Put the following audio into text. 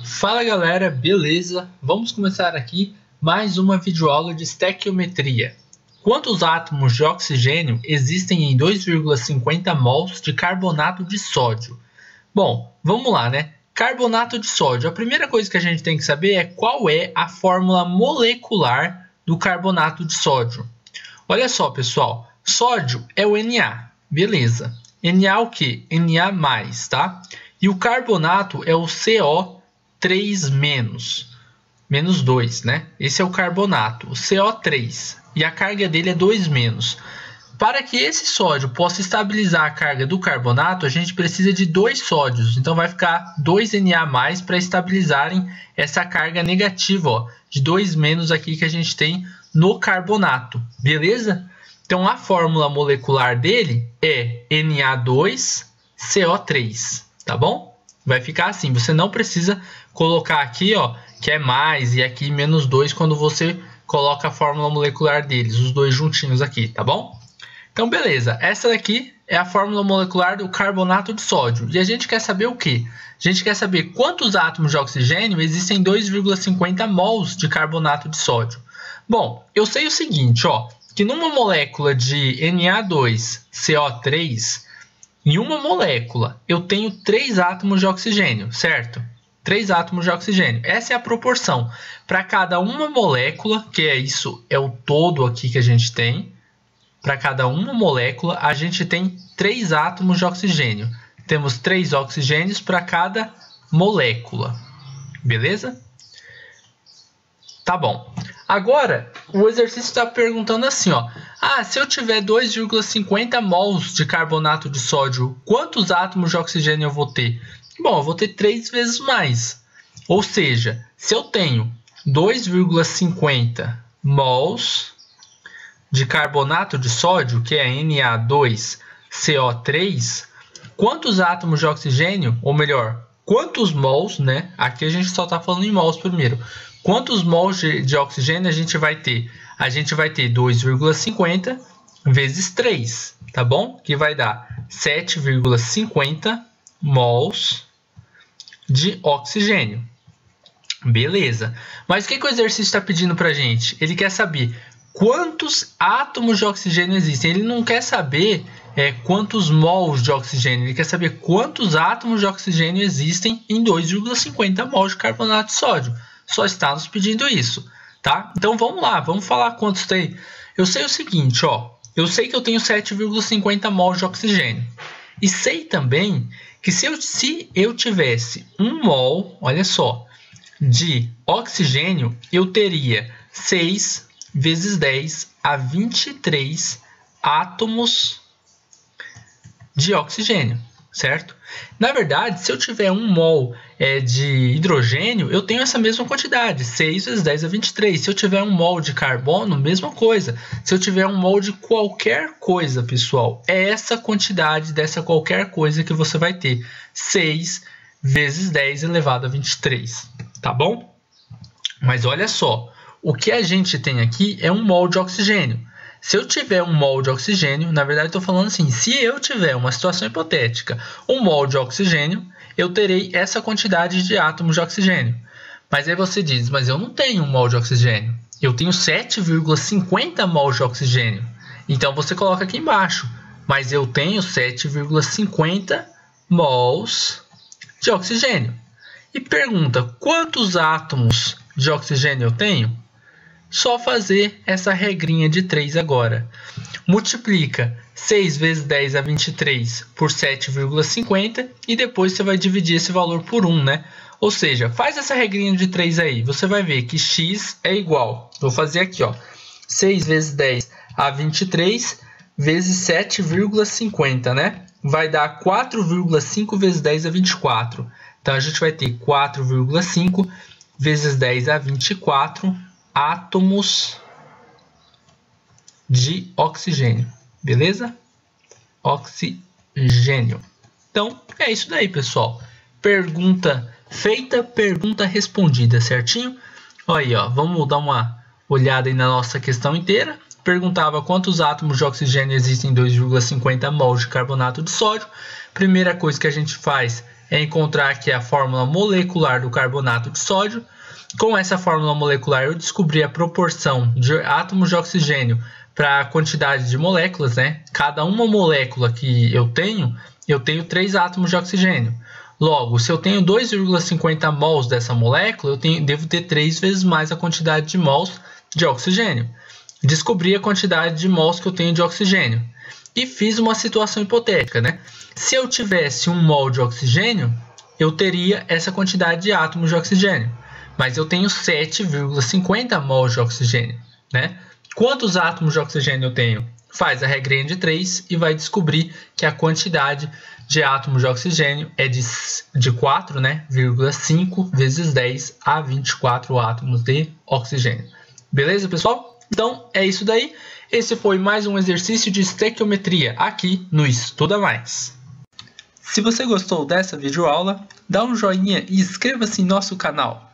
Fala galera, beleza? Vamos começar aqui mais uma videoaula de estequiometria. Quantos átomos de oxigênio existem em 2,50 mols de carbonato de sódio? Bom, vamos lá, né? Carbonato de sódio. A primeira coisa que a gente tem que saber é qual é a fórmula molecular do carbonato de sódio. Olha só, pessoal. Sódio é o Na, beleza. Na o quê? Na+, tá? E o carbonato é o CO3-, menos 2, né? Esse é o carbonato, o CO3. E a carga dele é 2-. Para que esse sódio possa estabilizar a carga do carbonato, a gente precisa de 2 sódios. Então vai ficar 2 Na+, para estabilizarem essa carga negativa, ó, de 2- aqui que a gente tem no carbonato. Beleza? Então a fórmula molecular dele é Na2CO3. Tá bom? Vai ficar assim, você não precisa colocar aqui, ó, que é mais e aqui menos 2 quando você coloca a fórmula molecular deles, os dois juntinhos aqui, tá bom? Então, beleza, essa daqui é a fórmula molecular do carbonato de sódio. E a gente quer saber o quê? A gente quer saber quantos átomos de oxigênio existem em 2,50 mols de carbonato de sódio. Bom, eu sei o seguinte, ó, que numa molécula de Na2CO3, em uma molécula, eu tenho 3 átomos de oxigênio, certo? 3 átomos de oxigênio. Essa é a proporção. Para cada uma molécula, que é isso, é o todo aqui que a gente tem. Para cada uma molécula, a gente tem 3 átomos de oxigênio. Temos 3 oxigênios para cada molécula. Beleza? Tá bom. Agora, o exercício está perguntando assim, ó. Se eu tiver 2,50 mols de carbonato de sódio, quantos átomos de oxigênio eu vou ter? Bom, eu vou ter 3 vezes mais. Ou seja, se eu tenho 2,50 mols de carbonato de sódio, que é Na2CO3, quantos átomos de oxigênio, ou melhor, quantos mols, né? Aqui a gente só está falando em mols primeiro. Quantos mols de oxigênio a gente vai ter? A gente vai ter 2,50 vezes 3, tá bom? Que vai dar 7,50 mols de oxigênio. Beleza. Mas o que o exercício está pedindo para a gente? Ele quer saber quantos átomos de oxigênio existem. Ele não quer saber quantos mols de oxigênio. Ele quer saber quantos átomos de oxigênio existem em 2,50 mols de carbonato de sódio. Só está nos pedindo isso, tá? Então vamos lá, vamos falar quantos tem. Eu sei o seguinte, ó. Eu sei que eu tenho 7,50 mols de oxigênio. E sei também que se eu tivesse 1 mol, olha só, de oxigênio, eu teria 6 vezes 10 a 23 átomos de oxigênio, certo? Na verdade, se eu tiver 1 mol de hidrogênio, eu tenho essa mesma quantidade, 6 vezes 10 a 23. Se eu tiver 1 mol de carbono, mesma coisa. Se eu tiver 1 mol de qualquer coisa, pessoal, é essa quantidade dessa qualquer coisa que você vai ter, 6 vezes 10 elevado a 23, tá bom? Mas olha só, o que a gente tem aqui é 1 mol de oxigênio. Se eu tiver 1 mol de oxigênio, na verdade estou falando assim, se eu tiver uma situação hipotética, 1 mol de oxigênio, eu terei essa quantidade de átomos de oxigênio. Mas aí você diz, mas eu não tenho 1 mol de oxigênio, eu tenho 7,50 mols de oxigênio. Então você coloca aqui embaixo, mas eu tenho 7,50 mols de oxigênio. E pergunta, quantos átomos de oxigênio eu tenho? Só fazer essa regrinha de 3 agora. Multiplica 6 vezes 10 a 23 por 7,50 e depois você vai dividir esse valor por 1, né? Ou seja, faz essa regrinha de 3 aí. Você vai ver que x é igual. Vou fazer aqui, ó. 6 vezes 10 a 23 vezes 7,50, né? Vai dar 4,5 vezes 10 a 24. Então, a gente vai ter 4,5 vezes 10 a 24 átomos de oxigênio, beleza? Oxigênio. Então, é isso daí, pessoal. Pergunta feita, pergunta respondida, certinho? Olha aí, ó, vamos dar uma olhada aí na nossa questão inteira. Perguntava quantos átomos de oxigênio existem em 2,50 mols de carbonato de sódio. Primeira coisa que a gente faz é encontrar aqui a fórmula molecular do carbonato de sódio. Com essa fórmula molecular eu descobri a proporção de átomos de oxigênio para a quantidade de moléculas, né? Cada uma molécula que eu tenho 3 átomos de oxigênio. Logo, se eu tenho 2,50 mols dessa molécula, devo ter 3 vezes mais a quantidade de mols de oxigênio. Descobri a quantidade de mols que eu tenho de oxigênio. E fiz uma situação hipotética, né? Se eu tivesse 1 mol de oxigênio, eu teria essa quantidade de átomos de oxigênio. Mas eu tenho 7,50 mols de oxigênio, né? Quantos átomos de oxigênio eu tenho? Faz a regrinha de 3 e vai descobrir que a quantidade de átomos de oxigênio é de 4, né? 5 vezes 10 a 24 átomos de oxigênio. Beleza, pessoal? Então, é isso daí. Esse foi mais um exercício de estequiometria aqui no Estuda Mais. Se você gostou dessa videoaula, dá um joinha e inscreva-se em nosso canal.